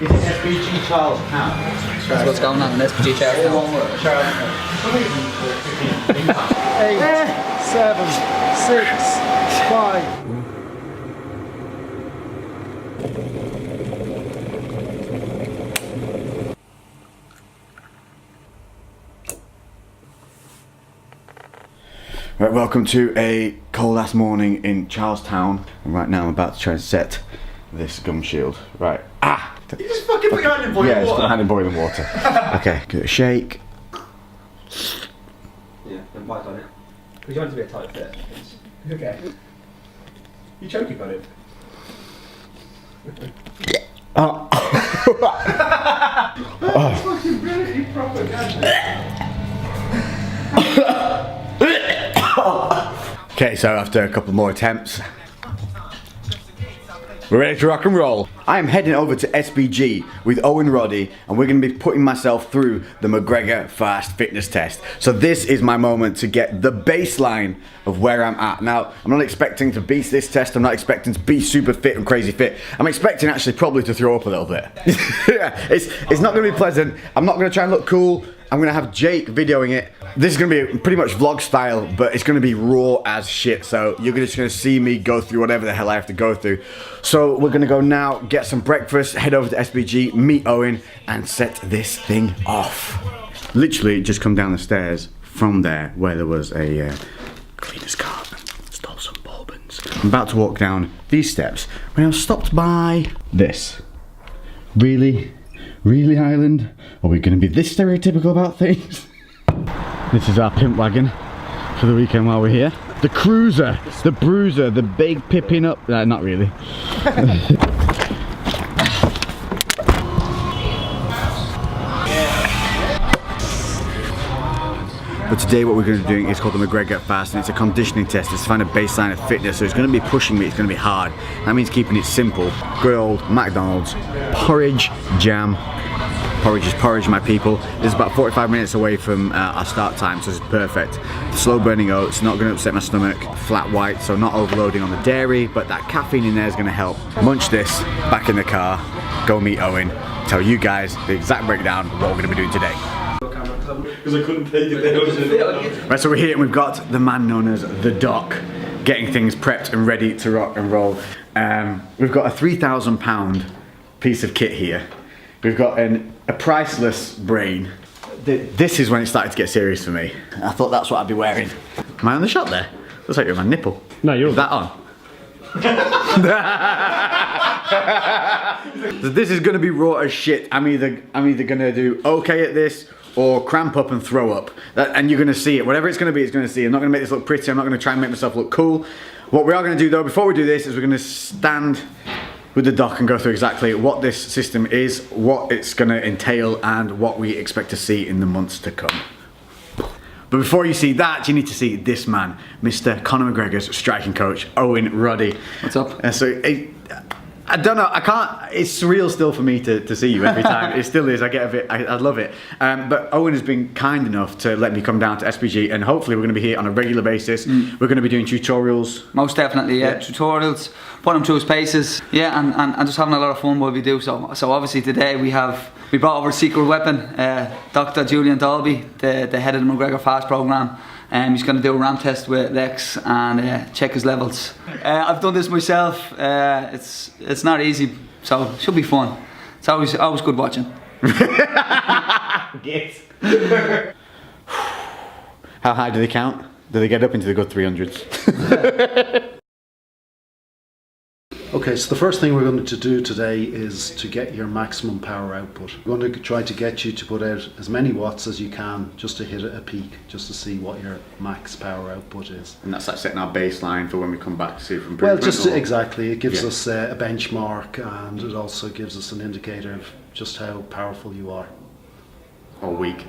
Is it SBG Charles Town? That's what's going on in SBG Charles Town. 8, 7, 6, 5. Right, welcome to a cold ass morning in Charlestown. And right now I'm about to try and set this gum shield. Right. Ah! You just fucking put your hand in boiling water. Yeah, just put my hand in boiling water. Okay, give it a shake. Yeah, then bite on it. Because you want it to be a tight fit. Okay. You choking about it? Oh. That's fucking really proper, Okay, so after a couple more attempts, we're ready to rock and roll. I am heading over to SBG with Owen Roddy, and we're going to be putting myself through the McGregor fast fitness test. So this is my moment to get the baseline of where I'm at. Now, I'm not expecting to beat this test. I'm not expecting to be super fit and crazy fit. I'm expecting actually probably to throw up a little bit. Yeah, it's not going to be pleasant. I'm not going to try and look cool. I'm going to have Jake videoing it. This is going to be pretty much vlog style, but it's going to be raw as shit. So you're just going to see me go through whatever the hell I have to go through. So we're going to go now, get some breakfast, head over to SBG, meet Owen, and set this thing off. Literally just come down the stairs from there where there was a cleaner's cart and stole some bourbons. I'm about to walk down these steps when I was stopped by this. Really? Really, Highland? Are we going to be this stereotypical about things? This is our pimp wagon for the weekend while we're here. The cruiser, the bruiser, the big pipping up. Not really. But today what we're going to be doing is called the McGregor Fast, and it's a conditioning test. It's to find a baseline of fitness, so it's going to be pushing me, it's going to be hard. That means keeping it simple. Good old McDonald's, porridge, jam. Porridge is porridge, my people. This is about 45 minutes away from our start time, so this is perfect. Slow burning oats, not going to upset my stomach. Flat white, so not overloading on the dairy, but that caffeine in there is going to help. Munch this, back in the car, go meet Owen, tell you guys the exact breakdown of what we're going to be doing today. Because I couldn't pay you. Right, so we're here and we've got the man known as the Doc getting things prepped and ready to rock and roll. We've got a £3,000 piece of kit here. We've got a priceless brain. This is when it started to get serious for me. I thought that's what I'd be wearing. Am I on the shot there? Looks like you're on my nipple. No, you're Is that on? So this is gonna be raw as shit. I'm either gonna do okay at this or cramp up and throw up. And you're gonna see it. Whatever it's gonna be, it's gonna see. I'm not gonna make this look pretty. I'm not gonna try and make myself look cool. What we are gonna do though, before we do this, is we're gonna stand with the doc and go through exactly what this system is, what it's gonna entail, and what we expect to see in the months to come. But before you see that, you need to see this man, Mr. Conor McGregor's striking coach, Owen Roddy. What's up? I don't know, I can't, it's surreal still for me to see you every time. It still is, I get a bit, I love it. But Owen has been kind enough to let me come down to SBG, and hopefully we're going to be here on a regular basis. We're going to be doing tutorials. Most definitely, yeah. Tutorials, put him through his paces, yeah, and just having a lot of fun while we do so. So obviously today we brought over a secret weapon, Dr. Julian Dalby, the head of the McGregor Fast programme. He's going to do a ramp test with Lex and check his levels. I've done this myself. It's not easy, so it should be fun. It's always good watching. Yes. How high do they count? Do they get up into the good 300s? Okay, so the first thing we're going to do today is to get your maximum power output. We're going to try to get you to put out as many watts as you can just to hit a peak, just to see what your max power output is. And that's like setting our baseline for when we come back to see if we're Well, just exactly. It gives us a benchmark, and it also gives us an indicator of just how powerful you are. Or weak.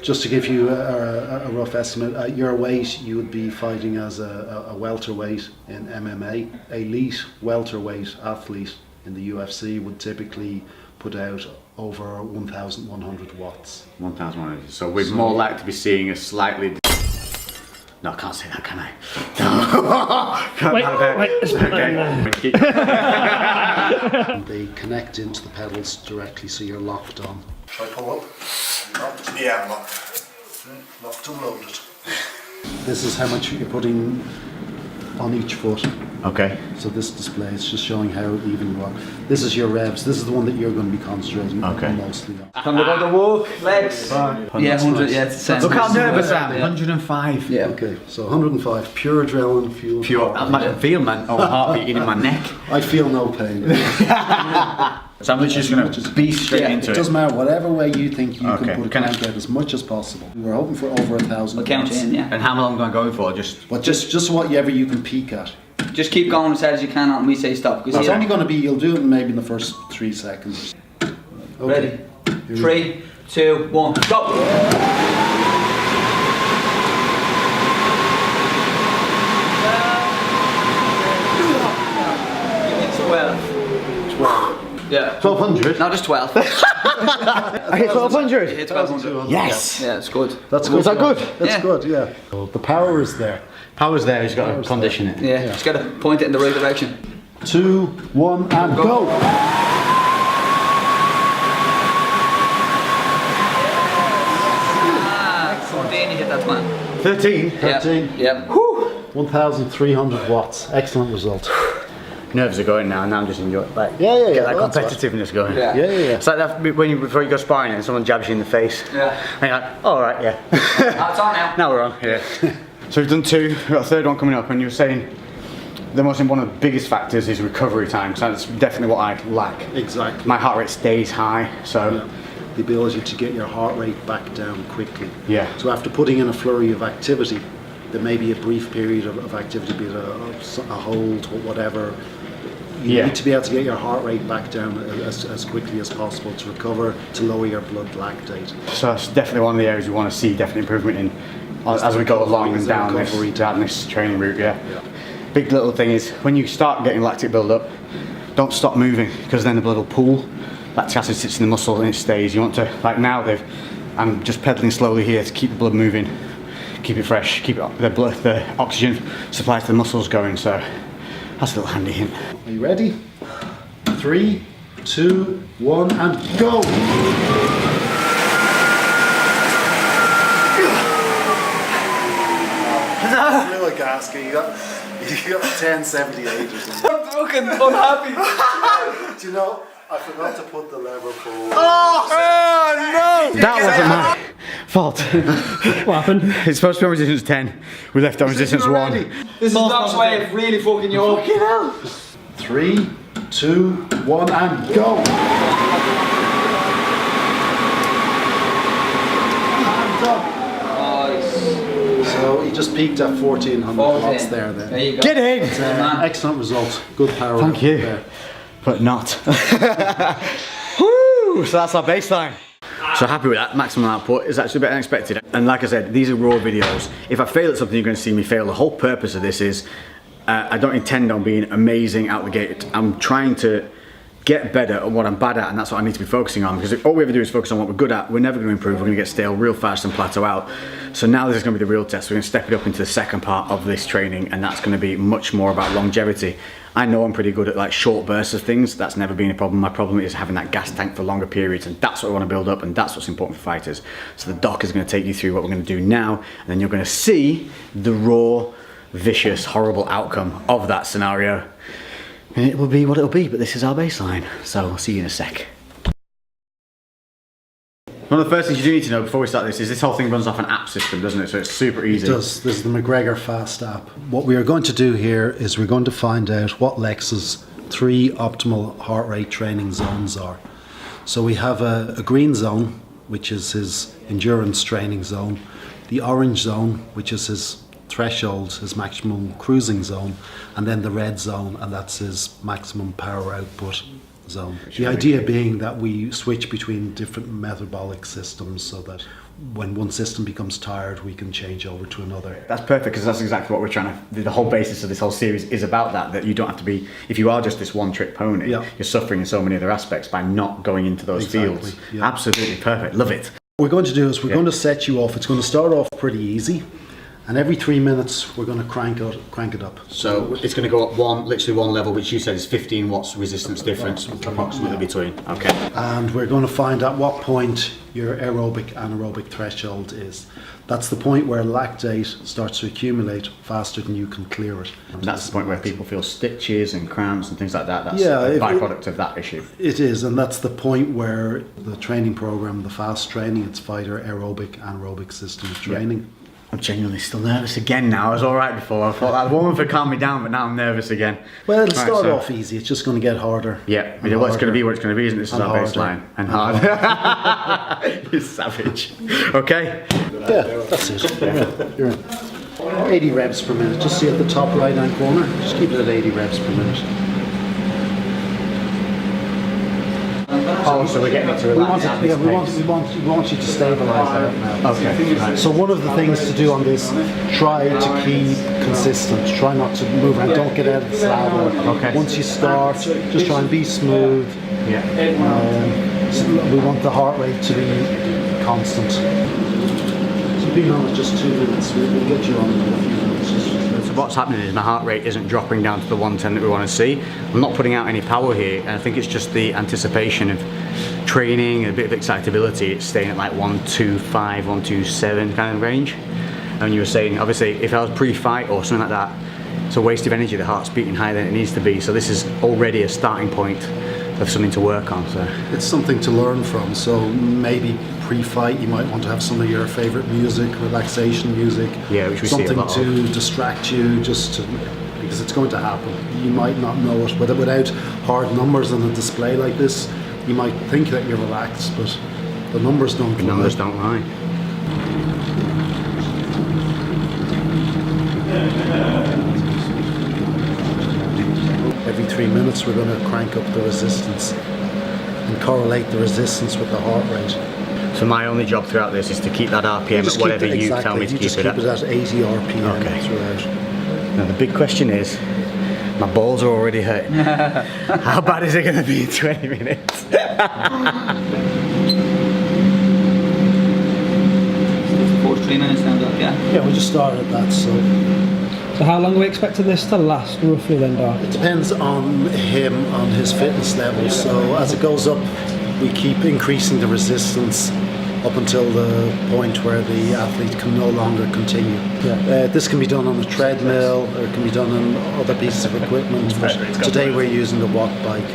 Just to give you a rough estimate, your weight, you would be fighting as a welterweight in MMA. Elite welterweight athlete in the UFC would typically put out over 1,100 watts. 1,100. So we're more likely to be seeing a slightly... No, I can't say that, can I? No. And they connect into the pedals directly, so you're locked on. Try pull up. Locked. Yeah, I'm locked. Locked and loaded. This is how much you're putting on each foot. Okay. So this display is just showing how even you are. This is your revs. This is the one that you're going to be concentrating on mostly on. Time to go to walk, legs. Yeah, 100, yeah, it's the same. Look how nervous I am. 105. Yeah. Okay, so 105, pure adrenaline, fuel. Pure. I feel my own heart beating in my neck. I feel no pain. So I'm literally just going to beast straight into it. It doesn't matter, whatever way you think you Okay. can put a count out as much as possible. We're hoping for over 1,000. We'll count you in, yeah. And how long am I going for? But just whatever you can peak at. Just keep going as hard as you can and we say stop. It's only going to be, you'll do it maybe in the first 3 seconds. Okay. Ready? 3, 2, 1, go! Yeah. 1200? No, just 12. I hit 1200? You hit 1200. Yes! Yeah, it's good. That's good. Was that good? That's Yeah. good, yeah. So the power is there. Power's there, he's got to condition it. Yeah, just gotta point it in the right direction. 2, 1, and go! Ah, 14, you hit that one. 13? 13. Yep. 1,300 watts. Excellent result. Nerves are going now, and now I'm just enjoying like Yeah. get that that's right. competitiveness going. Yeah. Yeah. It's like that when you, before you go sparring and someone jabs you in the face. Yeah. And you're like, oh, all right, yeah. That's on now. Now we're on, yeah. So we've done 2, we've got a 3rd one coming up, and you were saying one of the biggest factors is recovery time. So that's definitely what I lack. Exactly. My heart rate stays high, so The ability to get your heart rate back down quickly. Yeah. So after putting in a flurry of activity, there may be a brief period of activity, be it a hold or whatever. You need to be able to get your heart rate back down as quickly as possible to recover, to lower your blood lactate. So that's definitely one of the areas we want to see definite improvement in as we go along and down this training route. Yeah. Big little thing is when you start getting lactic build up, don't stop moving because then the blood will pool. Lactic acid sits in the muscle and it stays. You want to, like now, I'm just pedaling slowly here to keep the blood moving, keep it fresh, keep the oxygen supply to the muscles going. So that's a little handy hint. Are you ready? 3, 2, 1, and go! Little gasket, you got 1078 or something. I'm fucking unhappy. Do you know, I forgot to put the lever forward. That wasn't my fault. What happened? It's supposed to be on resistance 10. We left on resistance 1. This is Doc's way of really fucking you up. 3, 2, 1, and go! And done. Nice. So he just peaked at 1400 watts there then. There you go. Get in! Excellent result. Good power. Thank you. There. But not. Woo! So that's our baseline. So happy with that. Maximum output is actually better than expected. And like I said, these are raw videos. If I fail at something, you're going to see me fail. The whole purpose of this is I don't intend on being amazing out the gate. I'm trying to get better at what I'm bad at, and that's what I need to be focusing on, because if all we ever do is focus on what we're good at, we're never going to improve. We're going to get stale real fast and plateau out. So now this is going to be the real test. We're going to step it up into the second part of this training, and that's going to be much more about longevity. I know I'm pretty good at like short bursts of things. That's never been a problem. My problem is having that gas tank for longer periods, and that's what I want to build up, and that's what's important for fighters. So the doc is going to take you through what we're going to do now, and then you're going to see the raw, vicious, horrible outcome of that scenario. And it will be what it'll be, but this is our baseline. So I'll see you in a sec. One of the first things you do need to know before we start this whole thing runs off an app system, doesn't it? So it's super easy. It does. This is the McGregor Fast app. What we are going to do here is we're going to find out what Lex's 3 optimal heart rate training zones are. So we have a green zone, which is his endurance training zone, the orange zone, which is his threshold, his maximum cruising zone, and then the red zone, and that's his maximum power output zone. The idea being that we switch between different metabolic systems so that when one system becomes tired, we can change over to another. That's perfect, because that's exactly what we're trying to, the whole basis of this whole series is about that you don't have to be, if you are just this one trick pony, Yeah. you're suffering in so many other aspects by not going into those fields. Yeah. Absolutely perfect, love it. What we're going to do is we're going to set you off. It's going to start off pretty easy, And every 3 minutes, we're going to crank it up. So it's going to go up literally one level, which you said is 15 watts resistance difference approximately between. Okay. And we're going to find at what point your aerobic anaerobic threshold is. That's the point where lactate starts to accumulate faster than you can clear it. And that's the point where people feel stitches and cramps and things like that. That's Yeah, a byproduct of that issue. It is, and that's the point where the training program, the fast training, it's fighter aerobic anaerobic system of training. I'm genuinely still nervous again now. I was all right before. I thought that woman would calm me down, but now I'm nervous again. Well, it'll start off easy. It's just going to get harder. Yeah, well, it's going to be what it's going to be, isn't it? This is our baseline. And hard. You're savage. Okay. Yeah, that's it. You're in. 80 reps per minute. Just see at the top right hand corner. Just keep it at 80 reps per minute. Oh, so we're getting it to relax. We want you to stabilise that now. Okay. Right. So one of the things to do on this, try to keep consistent. Try not to move around. Don't get out of the saddle. Okay. Once you start, just try and be smooth. Yeah. So we want the heart rate to be constant. So being on it just 2 minutes, we'll get you on in a few minutes. So what's happening is my heart rate isn't dropping down to the 110 that we want to see. I'm not putting out any power here, and I think it's just the anticipation of training, a bit of excitability. It's staying at like 125, 127 kind of range. And you were saying, obviously, if I was pre-fight or something like that, it's a waste of energy. The heart's beating higher than it needs to be. So this is already a starting point of something to work on. So it's something to learn from. So maybe pre-fight, you might want to have some of your favourite music, relaxation music. Yeah, which we see a something lot to of. distract you, because it's going to happen. You might not know it, but without hard numbers on a display like this, you might think that you're relaxed, but the numbers don't lie. The numbers don't lie. Every 3 minutes, we're going to crank up the resistance and correlate the resistance with the heart rate. So my only job throughout this is to keep that RPM at whatever you tell me to keep it at. Keep it at 80 RPM Okay. throughout. Now the big question is, my balls are already hurting. How bad is it going to be in 20 minutes? Force 3 minutes now, Doc, yeah? Yeah, we just started at that, So how long are we expecting this to last, roughly then, Doc? it depends on him, on his fitness level. So as it goes up, we keep increasing the resistance up until the point where the athlete can no longer continue. Yeah. This can be done on a treadmill, or it can be done on other pieces of equipment, but today we're using the watt bike.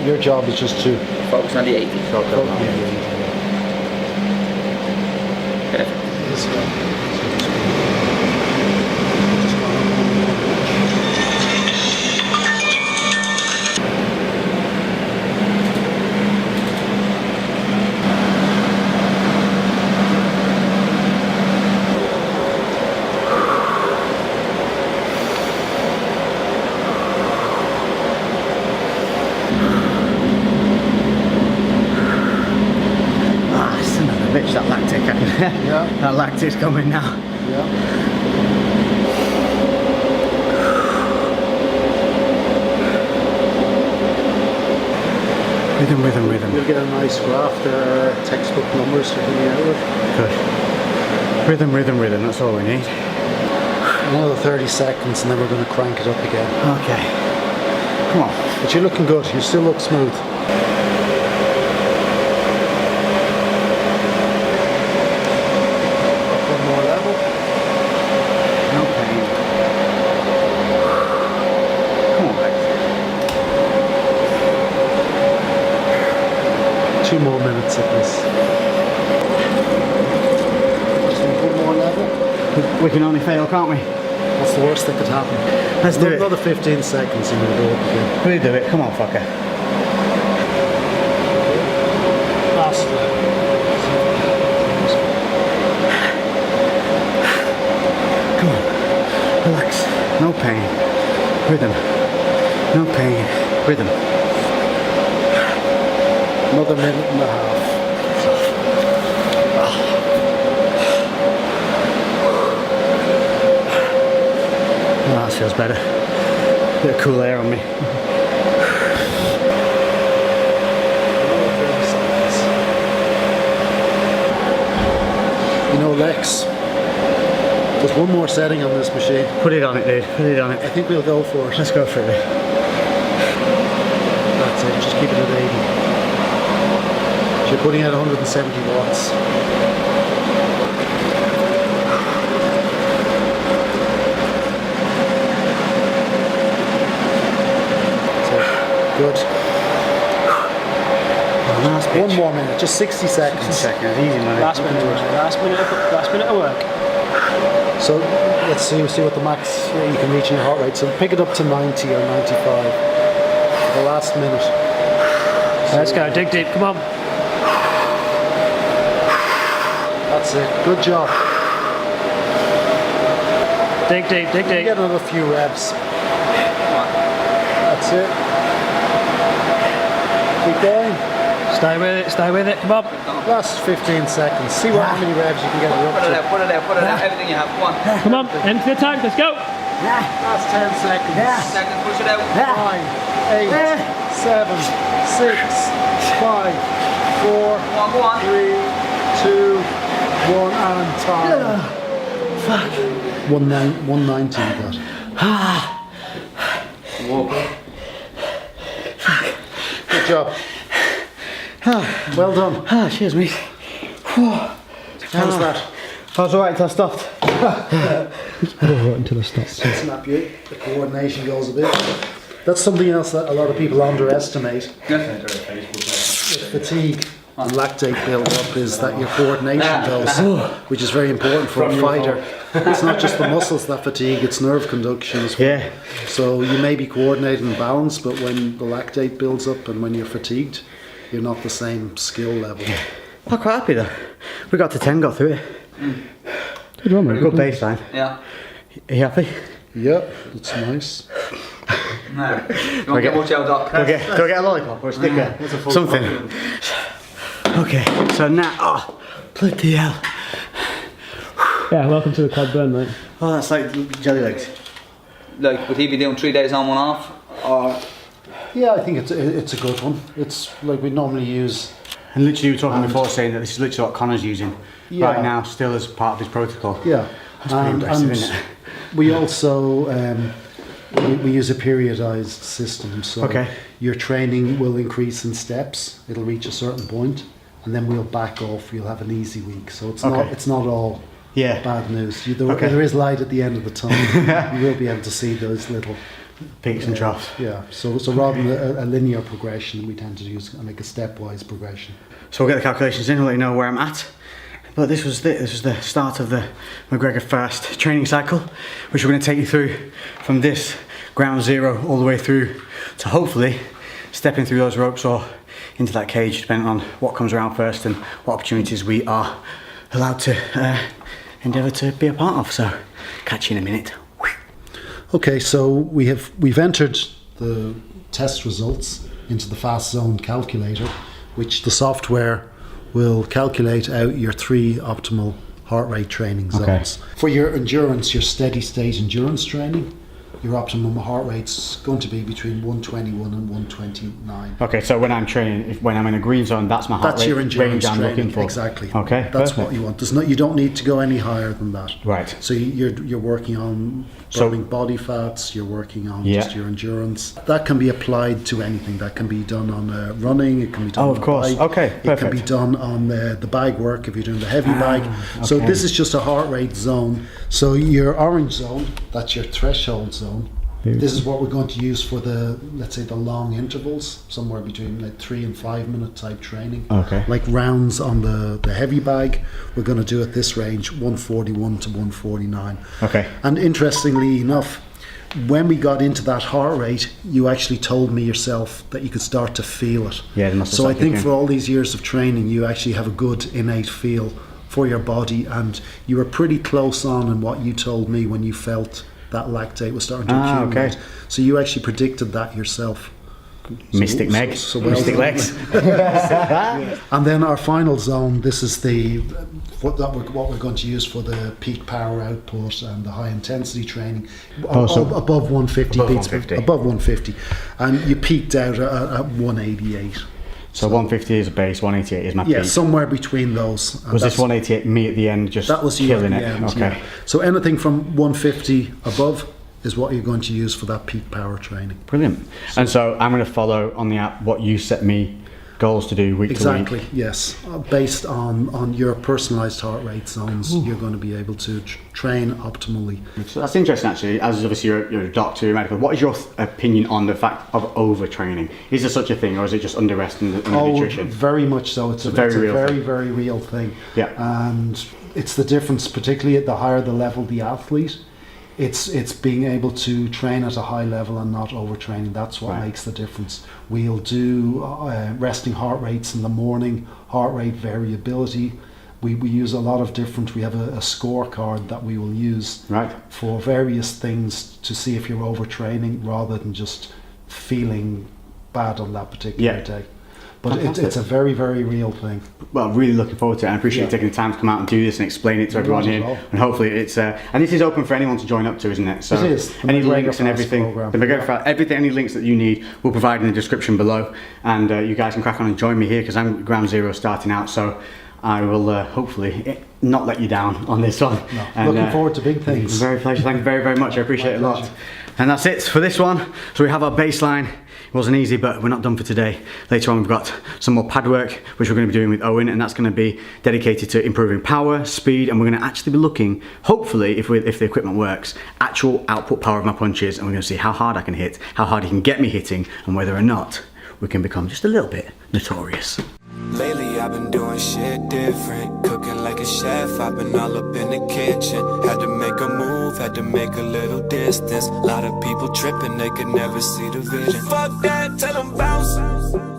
Your job is just to Focus on the 80. Bitch, that lactic. Yeah. That lactic's coming now. Yeah. Rhythm. You'll get a nice graph. There are textbook numbers to give you out with. Good. Rhythm. That's all we need. Another 30 seconds and then we're going to crank it up again. Okay. Come on. But you're looking good. You still look smooth. One more level. No pain. Come on, babe. 2 more minutes of this. Just one more level. We can only fail, can't we? What's the worst that could happen? Let's do it. Another 15 seconds and we'll go up again. We do it. Come on, fucker. Last Come on. Relax. No pain. Rhythm. No pain. Rhythm. Another minute and a half. Oh, that feels better. Bit of cool air on me. Another 30 seconds. Just one more setting on this machine. Put it on it, dude. Put it on it. I think we'll go for it. Let's go for it. That's it, just keep it at 80. So you're putting out 170 watts. Good. One more minute, just 60 seconds. 60 seconds, easy man. Last minute of work. So let's see what the max you can reach in your heart rate. So pick it up to 90 or 95. The last minute. Let's go, dig deep, come on. That's it, good job. Dig deep, dig deep. Get another few reps. That's it. Keep going. Stay with it, come on. Last 15 seconds. See how many revs you can get it up Put it to. out, put it out, put it out. Everything you have. Come on. Come on, into the tank, let's go. Last 10 seconds. Seconds, push it out. 9, 8, 7, 6, 5, 4, Go on. 3, 2, 1, and time. Fuck. 190 you got. Good job. Well done. Cheers, mate. How's that? I was alright until I stopped. Until I stop. Snap you. The coordination goes a bit. That's something else that a lot of people underestimate. With fatigue and lactate build up is that your coordination goes, which is very important for a fighter. It's not just the muscles that fatigue, it's nerve conduction as well. Yeah. So you may be coordinated and balanced, but when the lactate builds up and when you're fatigued, you're not the same skill level. I'm quite happy though. We got to 10, got through it. Good one, mate. Good baseline. Yeah. Are you happy? Yep, that's nice. No. You won't get much out, Doc. Do I get a lollipop or a sticker? Something. Okay, so now, bloody hell. Yeah, welcome to the quad burn, mate. Oh, that's like jelly legs. Like, would he be doing 3 days on, 1 off? Or Yeah, I think it's a good one. It's like we normally use. And literally, you were talking before saying that this is literally what Conor's using right now, still as part of his protocol. Yeah, That's pretty impressive, isn't it? We also we use a periodized system, so your training will increase in steps. It'll reach a certain point, and then we'll back off. You'll have an easy week, so it's not all bad news. There is light at the end of the tunnel. You will be able to see those little peaks and troughs. Yeah. So rather than a linear progression, we tend to use like a stepwise progression. So we'll get the calculations in. We'll let you know where I'm at. But this was the start of the McGregor Fast training cycle, which we're going to take you through from this ground zero all the way through to hopefully stepping through those ropes or into that cage, depending on what comes around first and what opportunities we are allowed to endeavour to be a part of. So catch you in a minute. Okay, so we've entered the test results into the Fast Zone calculator, which the software will calculate out your 3 optimal heart rate training zones. For your endurance, your steady state endurance training, your optimum heart rate's going to be between 121 and 129. Okay, so when I'm training, when I'm in a green zone, that's my heart That's rate your endurance range I'm training, looking for. exactly. Okay, that's perfect. what you want. You don't need to go any higher than that. Right. So you're working on burning body fats. You're working on just your endurance. That can be applied to anything. That can be done on running. It can be done on of course. bike. Okay, perfect. It can be done on the bag work if you're doing the heavy bag. So this is just a heart rate zone. So your orange zone, that's your threshold zone. This is what we're going to use for let's say the long intervals, somewhere between like 3 and 5 minute type training. Okay. Like rounds on the heavy bag, we're going to do at this range 141 to 149. Okay. And interestingly enough, when we got into that heart rate, you actually told me yourself that you could start to feel it. Yeah, it must have so I started think kicking. for all these years of training, you actually have a good innate feel for your body, and you were pretty close on in what you told me when you felt that lactate was starting to accumulate. Okay. So you actually predicted that yourself. Mystic Meg, so well Mystic done. Legs. And then our final zone, this is what we're going to use for the peak power output and the high intensity training. Above 150 Above beats 150. above 150, and you peaked out at 188. So 150 is a base, 188 is my Yeah, peak. somewhere between those. And Was this that's- 188 me at the end just That was killing it? yeah, Okay. yeah. So anything from 150 above is what you're going to use for that peak power training. Brilliant. And so I'm going to follow on the app what you set me goals to do week Exactly, to week. yes. Based on your personalised heart rate zones, you're going to be able to train optimally. So that's interesting actually, as obviously you're a doctor, you're medical. What is your opinion on the fact of overtraining? Is there such a thing, or is it just under rest and nutrition? Very much so. It's a very real very, thing. very real thing. Yeah. And it's the difference, particularly at the higher the level the athlete, it's being able to train at a high level and not overtraining. That's what Right. makes the difference. We'll do resting heart rates in the morning, heart rate variability. We use a lot of different, we have a scorecard that we will use Right. for various things to see if you're overtraining rather than just feeling bad on that particular Yeah. day. But Fantastic. it's a very, very real thing. Well, really looking forward to it. I appreciate you Yeah. taking the time to come out and do this and explain it to everyone Not at here. all. And hopefully it's and this is open for anyone to join up to, isn't it? So It is. The any McGregor links and Fast everything, program. the McGregor Fast, everything, any links that you need, we'll provide in the description below. And you guys can crack on and join me here because I'm ground zero starting out. So I will hopefully not let you down on this one. No. And, Looking forward to big things. Very pleasure. Thank you very, very much. I appreciate it a lot. pleasure. And that's it for this one. So we have our baseline. It wasn't easy, but we're not done for today. Later on, we've got some more pad work, which we're going to be doing with Owen, and that's going to be dedicated to improving power, speed, and we're going to actually be looking, hopefully, if the equipment works, actual output power of my punches, and we're going to see how hard I can hit, how hard he can get me hitting, and whether or not we can become just a little bit notorious. Lately I've been doing shit different, cooking like a chef, I've been all up in the kitchen. Had to make a move, had to make a little distance. Lot of people tripping, they could never see the vision. Fuck that, tell them bounce.